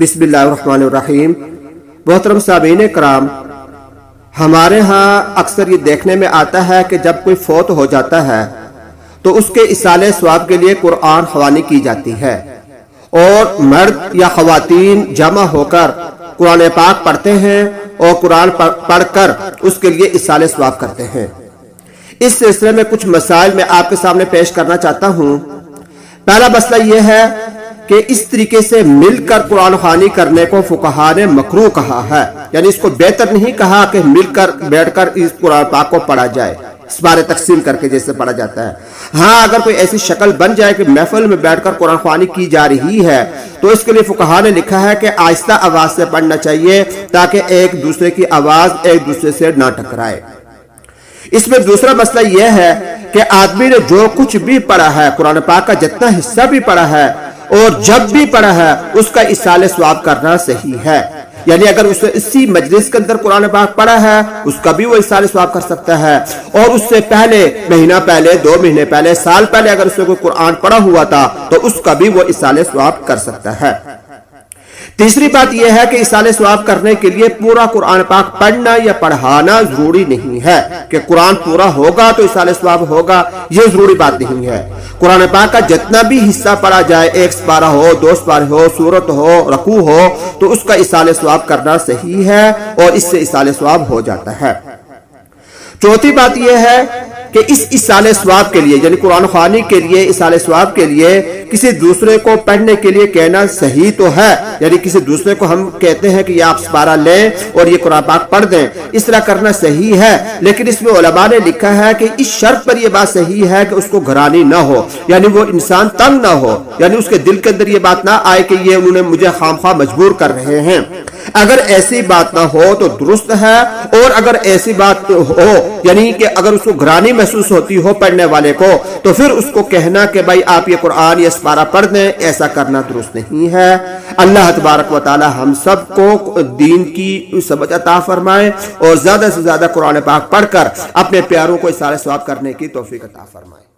بسم اللہ الرحمن الرحیم۔ محترم سامعین کرام، ہمارے ہاں اکثر یہ دیکھنے میں آتا ہے کہ جب کوئی فوت ہو جاتا ہے تو اس کے اصالہ ثواب کے لیے قرآن خوانی کی جاتی ہے، اور مرد یا خواتین جمع ہو کر قرآن پاک پڑھتے ہیں اور قرآن پڑھ کر اس کے لیے اصالہ ثواب کرتے ہیں۔ اس سلسلے میں کچھ مسائل میں آپ کے سامنے پیش کرنا چاہتا ہوں۔ پہلا مسئلہ یہ ہے کہ اس طریقے سے مل کر قرآن خوانی کرنے کو فقہاء نے مکروہ کہا ہے، یعنی اس کو بہتر نہیں کہا کہ مل کر بیٹھ کر اس قرآن پاک کو پڑھا جائے، اس بارے تقسیم کر کے جیسے پڑھا جاتا ہے۔ ہاں، اگر کوئی ایسی شکل بن جائے کہ محفل میں بیٹھ کر قرآن خوانی کی جا رہی ہے تو اس کے لیے فقہاء نے لکھا ہے کہ آہستہ آواز سے پڑھنا چاہیے تاکہ ایک دوسرے کی آواز ایک دوسرے سے نہ ٹکرائے۔ اس میں دوسرا مسئلہ یہ ہے کہ آدمی نے جو کچھ بھی پڑھا ہے، قرآن پاک کا جتنا حصہ بھی پڑھا ہے اور جب بھی پڑھا ہے، اس کا اصالہ ثواب کرنا صحیح ہے۔ یعنی اگر اس نے اسی مجلس کے اندر قرآن پاک پڑھا ہے، اس کا بھی وہ اصالہ ثواب کر سکتا ہے، اور اس سے پہلے مہینہ پہلے، 2 مہینے پہلے، سال پہلے اگر اس نے کوئی قرآن پڑھا ہوا تھا تو اس کا بھی وہ اصالہ ثواب کر سکتا ہے۔ تیسری بات یہ ہے کہ اصالہ ثواب کرنے کے لیے پورا قرآن پاک پڑھنا یا پڑھانا ضروری نہیں ہے کہ قرآن پورا ہوگا تو اصالہ ثواب ہوگا، یہ ضروری بات نہیں ہے۔ قرآن پاک کا جتنا بھی حصہ پڑھا جائے، 1 سپارہ ہو، 2 سپارے ہو، سورت ہو، رکوع ہو، تو اس کا اصالہ ثواب کرنا صحیح ہے اور اس سے اصالہ ثواب ہو جاتا ہے۔ چوتھی بات یہ ہے کہ اس اصالہ ثواب کے لیے، یعنی قرآن خوانی کے لیے، اصالہ ثواب کے لیے کسی دوسرے کو پڑھنے کے لیے کہنا صحیح تو ہے، یعنی کسی دوسرے کو ہم کہتے ہیں کہ یہ آپ سپارہ لیں اور یہ قرآن پاک پڑھ دیں، اس طرح کرنا صحیح ہے، لیکن اس میں علماء نے لکھا ہے کہ اس شرط پر یہ بات صحیح ہے کہ اس کو گھرانی نہ ہو، یعنی وہ انسان تنگ نہ ہو، یعنی اس کے دل کے اندر یہ بات نہ آئے کہ یہ انہوں نے مجھے خامخواہ مجبور کر رہے ہیں۔ اگر ایسی بات نہ ہو تو درست ہے، اور اگر ایسی بات ہو یعنی کہ اگر اس کو گھرانی محسوس ہوتی ہو پڑھنے والے کو، تو پھر اس کو کہنا کہ بھائی آپ یہ قرآن یا سپارہ پڑھ دیں، ایسا کرنا درست نہیں ہے۔ اللہ تبارک و تعالی ہم سب کو دین کی سمجھ عطا فرمائے اور زیادہ سے زیادہ قرآن پاک پڑھ کر اپنے پیاروں کو اصالہ ثواب کرنے کی توفیق عطا فرمائے۔